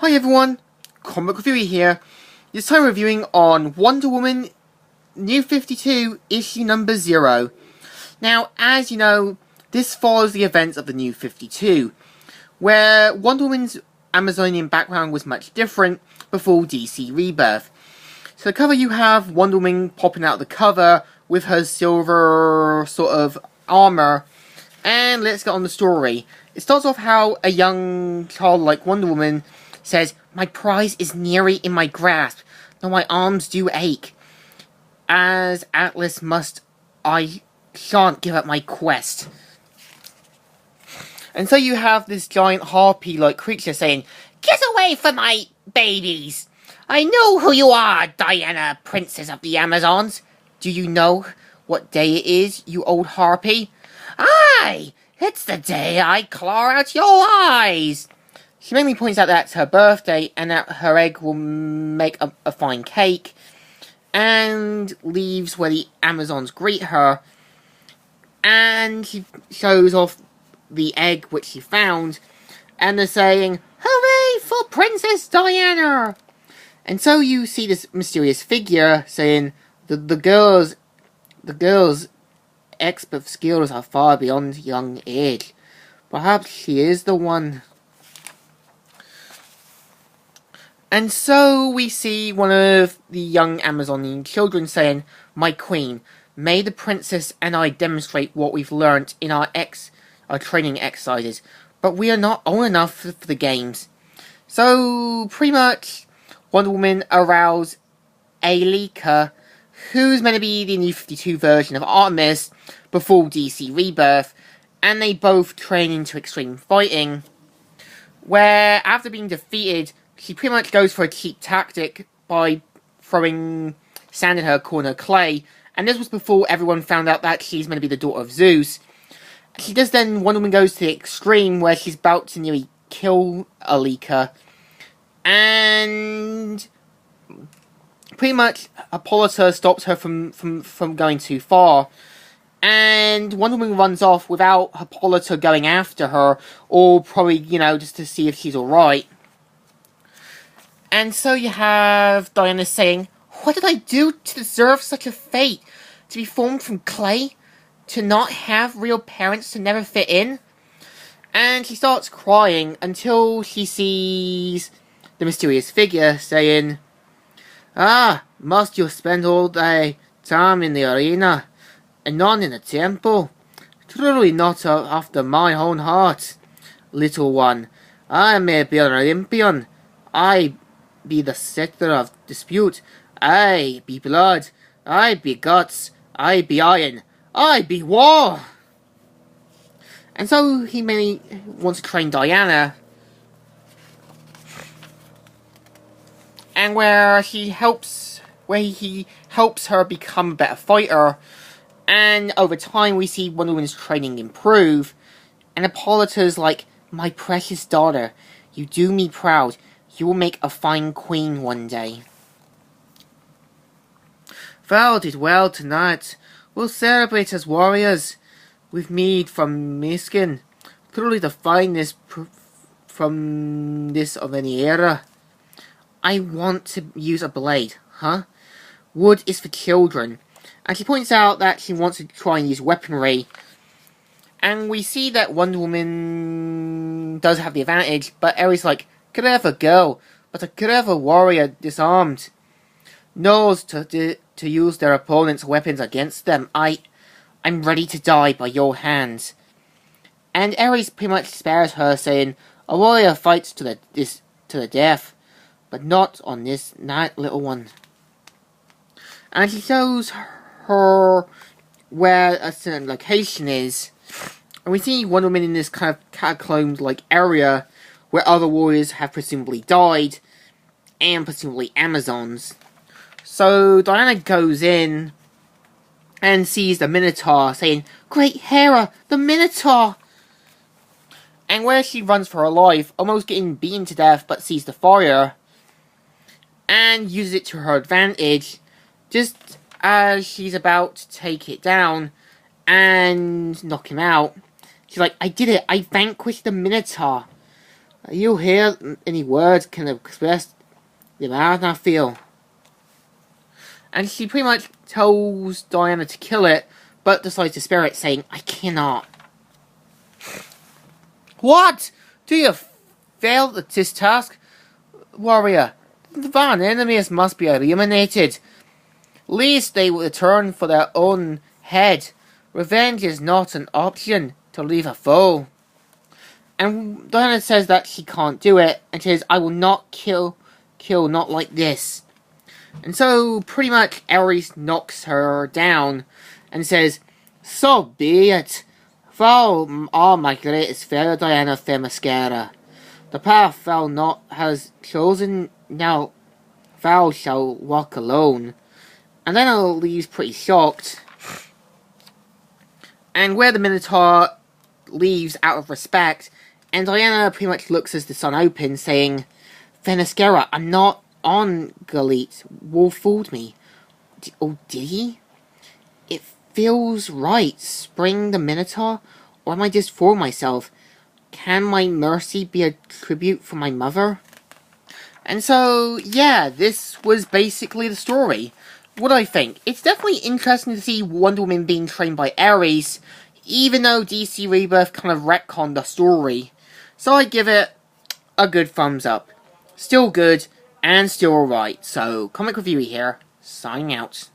Hi everyone, Comic Reviewer here. This time reviewing on Wonder Woman New 52 issue number 0. Now, as you know, this follows the events of the New 52, where Wonder Woman's Amazonian background was much different before DC Rebirth. So the cover, you have Wonder Woman popping out of the cover with her silver sort of armor. And let's get on the story. It starts off how a young child like Wonder Woman says, "My prize is nearly in my grasp, though my arms do ache. As Atlas must, I shan't give up my quest." And so you have this giant harpy-like creature saying, "Get away from my babies! I know who you are, Diana, Princess of the Amazons. Do you know what day it is, you old harpy?" "Aye! It's the day I claw out your eyes!" She mainly points out that it's her birthday and that her egg will make a fine cake, and leaves where the Amazons greet her, and she shows off the egg which she found, and they're saying, "Hooray for Princess Diana!" And so you see this mysterious figure saying, the girl's expert skills are far beyond young age. Perhaps she is the one. And so we see one of the young Amazonian children saying, "My queen, may the princess and I demonstrate what we've learnt in our training exercises, but we are not old enough for the games." So pretty much Wonder Woman aroused Alika, who's meant to be the New 52 version of Artemis before DC Rebirth, and they both train into extreme fighting, where after being defeated, she pretty much goes for a cheap tactic by throwing sand in her corner clay, and this was before everyone found out that she's meant to be the daughter of Zeus. She does then, Wonder Woman goes to the extreme where she's about to nearly kill Alika, and pretty much Hippolyta stops her from going too far, and Wonder Woman runs off without Hippolyta going after her, or probably, just to see if she's alright. And so you have Diana saying, "What did I do to deserve such a fate? To be formed from clay? To not have real parents, to never fit in?" And she starts crying until she sees the mysterious figure saying, "Ah, must you spend all day time in the arena, and none in the temple? Truly not after my own heart, little one. I may be an Olympian, I be the scepter of dispute, I be blood, I be guts, I be iron, I be war." And so he mainly wants to train Diana, and where he helps her become a better fighter, and over time we see Wonder Woman's training improve, and Hippolyta's like, "My precious daughter, you do me proud. You will make a fine queen one day." "Thou did well tonight. We'll celebrate as warriors, with mead from Miskin, truly the finest from this of any era." "I want to use a blade, huh? Wood is for children." And she points out that she wants to try and use weaponry. And we see that Wonder Woman does have the advantage, but Ares like, "Clever girl, but a clever warrior disarmed. Knows to use their opponent's weapons against them. I'm ready to die by your hands." And Ares pretty much spares her, saying, "A warrior fights to the death, but not on this night, little one." And she shows her where a certain location is, and we see Wonder Woman in this kind of catacomb-like area where other warriors have presumably died, and presumably Amazons. So Diana goes in and sees the Minotaur, saying, "Great Hera, the Minotaur!" And where she runs for her life, almost getting beaten to death, but sees the fire, and uses it to her advantage, just as she's about to take it down and knock him out. She's like, "I did it, I vanquished the Minotaur." You hear any words can express the amount I feel. And she pretty much tells Diana to kill it, but decides to spare it, saying, I cannot. What? Do you fail at this task, warrior? The divine enemies must be eliminated. Least they will return for their own head. Revenge is not an option to leave a foe. And Diana says that she can't do it, and says, I will not kill, not like this. And so, pretty much, Ares knocks her down, and says, so be it. Thou art my greatest fair, Diana Themyscira. The path thou not has chosen, now thou shalt walk alone. And then Diana leaves pretty shocked. And where the Minotaur leaves out of respect, and Diana pretty much looks as the sun opens, saying, Themyscira, I'm not on Galit. Wolf fooled me. Oh, did he? It feels right. Spring the Minotaur? Or am I just fooling myself? Can my mercy be a tribute for my mother? And so, yeah, this was basically the story. What do I think? It's definitely interesting to see Wonder Woman being trained by Ares, even though DC Rebirth kind of retconned the story. So I give it a good thumbs up. Still good, and still alright. So, Comic Review here, signing out.